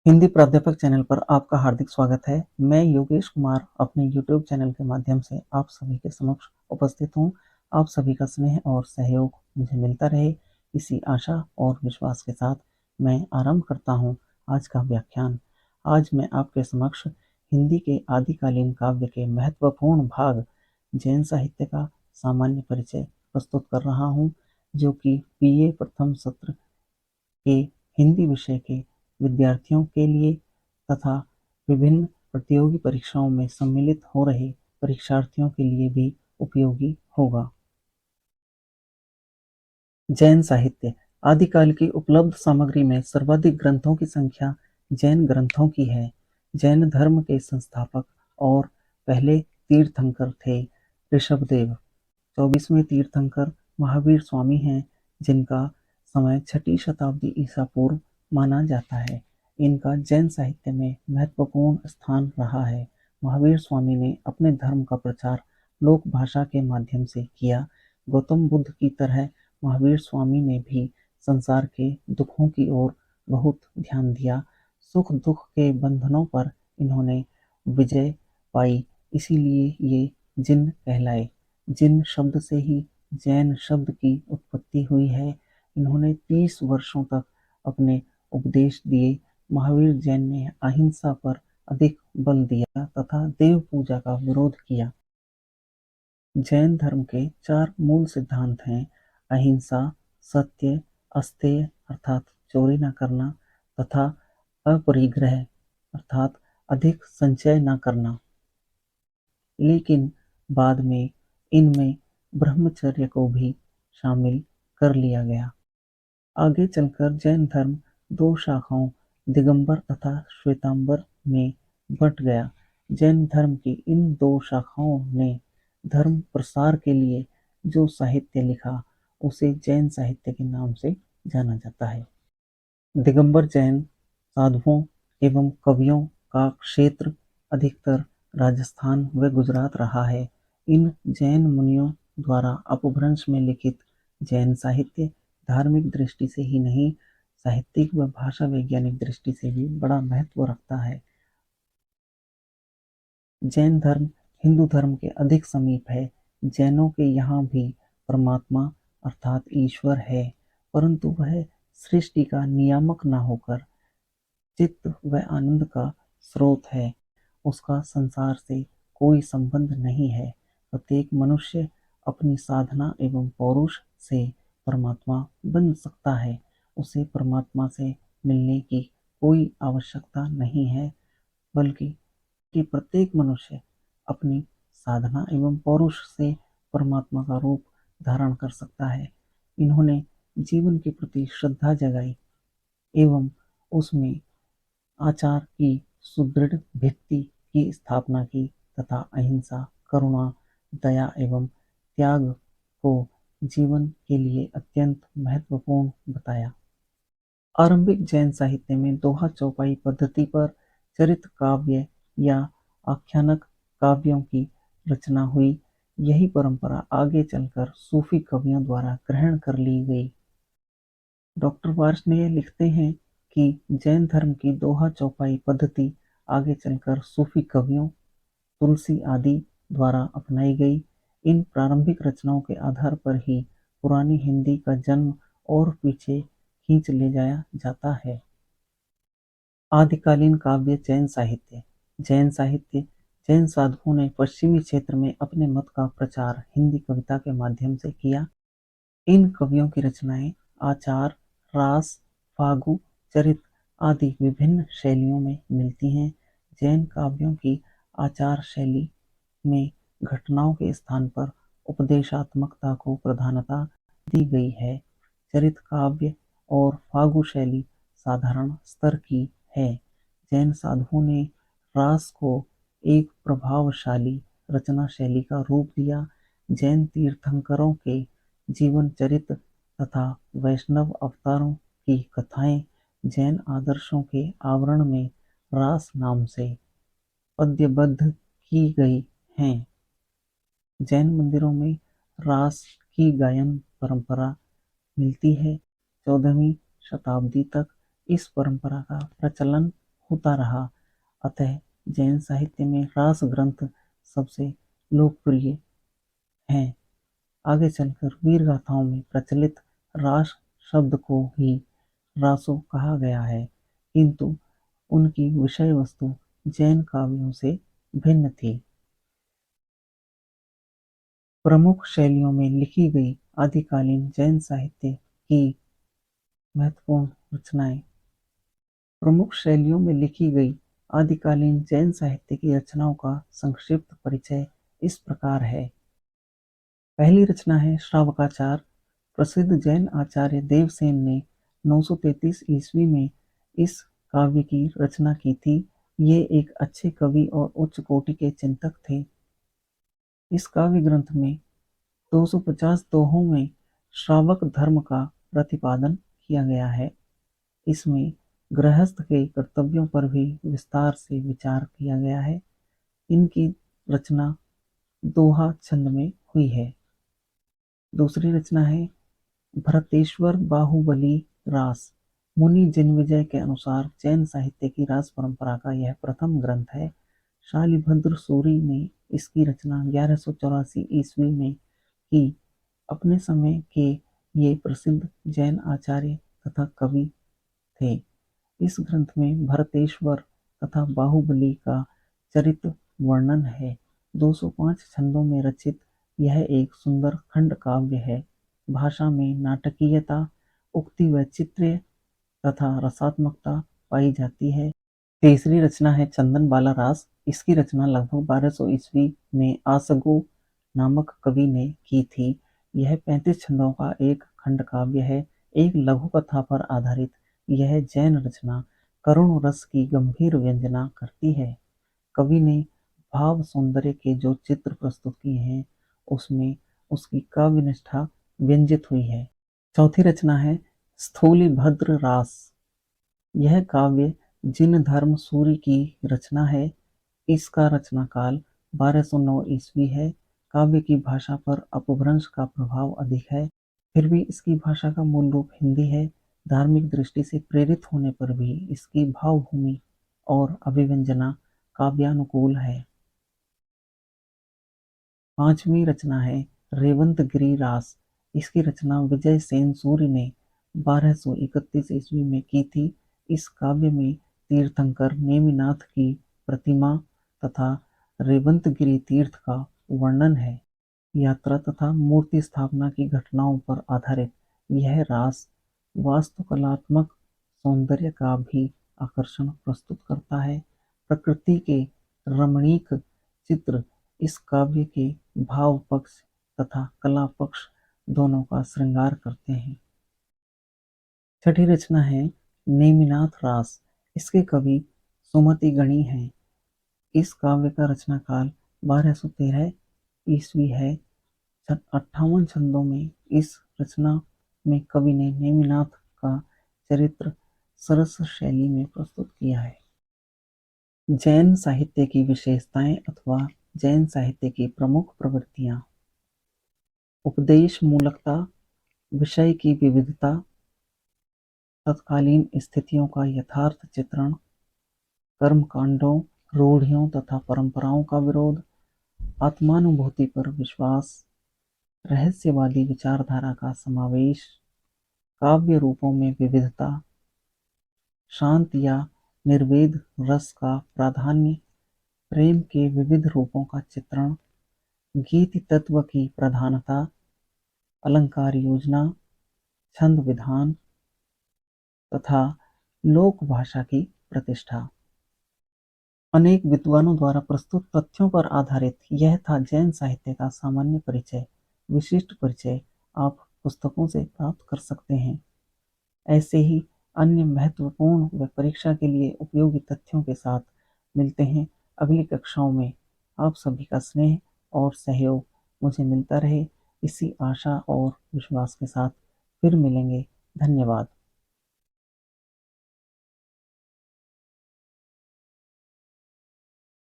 हिंदी प्राध्यापक चैनल पर आपका हार्दिक स्वागत है। मैं योगेश कुमार अपने यूट्यूब चैनल के माध्यम से आप सभी के समक्ष उपस्थित हूँ। आप सभी का स्नेह और सहयोग मुझे मिलता रहे, इसी आशा और विश्वास के साथ मैं आरंभ करता हूँ आज का व्याख्यान। आज मैं आपके समक्ष हिंदी के आदिकालीन काव्य के महत्वपूर्ण भाग जैन साहित्य का सामान्य परिचय प्रस्तुत कर रहा हूँ, जो कि BA प्रथम सत्र के हिंदी विषय के विद्यार्थियों के लिए तथा विभिन्न प्रतियोगी परीक्षाओं में सम्मिलित हो रहे परीक्षार्थियों के लिए भी उपयोगी होगा। जैन साहित्य। आदिकाल की उपलब्ध सामग्री में सर्वाधिक ग्रंथों की संख्या जैन ग्रंथों की है। जैन धर्म के संस्थापक और पहले तीर्थंकर थे ऋषभदेव। 24वें तीर्थंकर महावीर स्वामी हैं, जिनका समय 6ठी शताब्दी ईसा पूर्व माना जाता है। इनका जैन साहित्य में महत्वपूर्ण स्थान रहा है। महावीर स्वामी ने अपने धर्म का प्रचार लोक भाषा के माध्यम से किया। गौतम बुद्ध की तरह महावीर स्वामी ने भी संसार के दुखों की ओर बहुत ध्यान दिया। सुख दुख के बंधनों पर इन्होंने विजय पाई, इसीलिए ये जिन कहलाए। जिन शब्द से ही जैन शब्द की उत्पत्ति हुई है। इन्होंने 30 वर्षों तक अपने उपदेश दिए। महावीर जैन ने अहिंसा पर अधिक बल दिया तथा देव पूजा का विरोध किया। जैन धर्म के 4 मूल सिद्धांत हैं: अहिंसा, सत्य, अस्तेय अर्थात चोरी न करना तथा अपरिग्रह अर्थात अधिक संचय न करना। लेकिन बाद में इनमें ब्रह्मचर्य को भी शामिल कर लिया गया। आगे चलकर जैन धर्म 2 शाखाओं दिगंबर तथा श्वेतांबर में बंट गया। जैन धर्म की इन 2 शाखाओं ने धर्म प्रसार के लिए जो साहित्य लिखा उसे जैन साहित्य के नाम से जाना जाता है। दिगंबर जैन साधुओं एवं कवियों का क्षेत्र अधिकतर राजस्थान व गुजरात रहा है। इन जैन मुनियों द्वारा अपभ्रंश में लिखित जैन साहित्य धार्मिक दृष्टि से ही नहीं, साहित्यिक व भाषा वैज्ञानिक दृष्टि से भी बड़ा महत्व रखता है। जैन धर्म हिंदू धर्म के अधिक समीप है। जैनों के यहाँ भी परमात्मा अर्थात ईश्वर है, परंतु वह सृष्टि का नियामक न होकर चित्त व आनंद का स्रोत है। उसका संसार से कोई संबंध नहीं है। प्रत्येक मनुष्य अपनी साधना एवं पौरुष से परमात्मा बन सकता है। उसे परमात्मा से मिलने की कोई आवश्यकता नहीं है, बल्कि कि प्रत्येक मनुष्य अपनी साधना एवं पौरुष से परमात्मा का रूप धारण कर सकता है। इन्होंने जीवन के प्रति श्रद्धा जगाई एवं उसमें आचार की सुदृढ़ भित्ति की स्थापना की तथा अहिंसा, करुणा, दया एवं त्याग को जीवन के लिए अत्यंत महत्वपूर्ण बताया। आरंभिक जैन साहित्य में दोहा चौपाई पद्धति पर चरित काव्य या आख्यानक काव्यों की रचना हुई। यही परंपरा आगे चलकर सूफी कवियों द्वारा ग्रहण कर ली गई। डॉक्टर वार्ष्णेय लिखते हैं कि जैन धर्म की दोहा चौपाई पद्धति आगे चलकर सूफी कवियों तुलसी आदि द्वारा अपनाई गई। इन प्रारंभिक रचनाओं के आधार पर ही पुरानी हिंदी का जन्म और पीछे खींच ले जाया जाता है। आदिकालीन काव्य जैन साहित्य। जैन साहित्य जैन साधुओं ने पश्चिमी क्षेत्र में अपने मत का प्रचार हिंदी कविता के माध्यम से किया। इन कवियों की रचनाएं आचार, रास, फागु, चरित आदि विभिन्न शैलियों में मिलती हैं। जैन काव्यों की आचार शैली में घटनाओं के स्थान पर उपदेशात्मकता को प्रधानता दी गई है। चरित काव्य और फागु शैली साधारण स्तर की है। जैन साधुओं ने रास को एक प्रभावशाली रचना शैली का रूप दिया। जैन तीर्थंकरों के जीवन चरित्र तथा वैष्णव अवतारों की कथाएं जैन आदर्शों के आवरण में रास नाम से पद्यबद्ध की गई हैं। जैन मंदिरों में रास की गायन परंपरा मिलती है। 14वीं शताब्दी तक इस परंपरा का प्रचलन होता रहा। अतः जैन साहित्य में रास ग्रंथ सबसे लोकप्रिय हैं। आगे चलकर वीर गाथाओं में प्रचलित रास शब्द को ही रासो कहा गया है, किंतु उनकी विषय वस्तु जैन काव्यों से भिन्न थी। प्रमुख शैलियों में लिखी गई आदिकालीन जैन साहित्य की महत्वपूर्ण रचनाएं। प्रमुख शैलियों में लिखी गई आदिकालीन जैन साहित्य की रचनाओं का संक्षिप्त परिचय इस प्रकार है। पहली रचना है श्रावकाचार। प्रसिद्ध जैन आचार्य देवसेन ने 933 ईस्वी में इस काव्य की रचना की थी। ये एक अच्छे कवि और उच्च कोटि के चिंतक थे। इस काव्य ग्रंथ में 250 दोहों में श्रावक धर्म का प्रतिपादन किया गया है। इसमें गृहस्थ के कर्तव्यों पर भी विस्तार से विचार किया गया है। इनकी रचना दोहा छंद में हुई है। दूसरी रचना है भरतेश्वर बाहुबली रास। मुनि जन्मेजय के अनुसार जैन साहित्य की रास परंपरा का यह प्रथम ग्रंथ है। शालिभद्र सूरी ने इसकी रचना 1184 ईस्वी में की। अपने समय के ये प्रसिद्ध जैन आचार्य तथा कवि थे। इस ग्रंथ में भरतेश्वर तथा बाहुबली का चरित्र वर्णन है। 205 छंदों में रचित यह एक सुंदर खंड काव्य है। भाषा में नाटकीयता, उक्ति वैचित्र्य तथा रसात्मकता पाई जाती है। तीसरी रचना है चंदनबाला रास। इसकी रचना लगभग 1200 ईस्वी में आसगो नामक कवि ने की थी। यह 35 छंदों का एक खंड काव्य है। एक लघु कथा पर आधारित यह जैन रचना करुण रस की गंभीर व्यंजना करती है। कवि ने भाव सौंदर्य के जो चित्र प्रस्तुत किए हैं, उसमें उसकी काव्य निष्ठा व्यंजित हुई है। चौथी रचना है स्थूलिभद्र रास। यह काव्य जिन धर्म सूरी की रचना है। इसका रचना काल 1209 ईस्वी है। काव्य की भाषा पर अपभ्रंश का प्रभाव अधिक है, फिर भी इसकी भाषा का मूल रूप हिंदी है। धार्मिक दृष्टि से प्रेरित होने पर भी इसकी भावभूमि और अभिव्यंजना काव्यानुकूल है। पांचवी रचना है रेवंतगिरी रास। इसकी रचना विजय सेन सूर्य ने 1231 ईस्वी में की थी। इस काव्य में तीर्थंकर नेमिनाथ की प्रतिमा तथा रेवंतगिरी तीर्थ का वर्णन है। यात्रा तथा मूर्ति स्थापना की घटनाओं पर आधारित यह रास वास्तुकलात्मक सौंदर्य का भी आकर्षण प्रस्तुत करता है। प्रकृति के रमणीक चित्र इस काव्य के भाव पक्ष तथा कला पक्ष दोनों का श्रृंगार करते हैं। छठी रचना है नेमिनाथ रास। इसके कवि सुमति गणी हैं। इस काव्य का रचना काल 1213 ईस्वी है। 58 छंदों में इस रचना में कवि ने नेमिनाथ का चरित्र सरस शैली में प्रस्तुत किया है। जैन साहित्य की विशेषताएं अथवा जैन साहित्य की प्रमुख प्रवृत्तियां। उपदेश मूलकता, विषय की विविधता, तत्कालीन स्थितियों का यथार्थ चित्रण, कर्मकांडों, रूढ़ियों तथा परंपराओं का विरोध, आत्मानुभूति पर विश्वास, रहस्यवादी विचारधारा का समावेश, काव्य रूपों में विविधता, शांत या निर्वेद रस का प्राधान्य, प्रेम के विविध रूपों का चित्रण, गीत तत्व की प्रधानता, अलंकार योजना, छंद विधान तथा लोक भाषा की प्रतिष्ठा। अनेक विद्वानों द्वारा प्रस्तुत तथ्यों पर आधारित यह था जैन साहित्य का सामान्य परिचय। विशिष्ट परिचय आप पुस्तकों से प्राप्त कर सकते हैं। ऐसे ही अन्य महत्वपूर्ण व परीक्षा के लिए उपयोगी तथ्यों के साथ मिलते हैं अगली कक्षाओं में। आप सभी का स्नेह और सहयोग मुझे मिलता रहे, इसी आशा और विश्वास के साथ फिर मिलेंगे। धन्यवाद।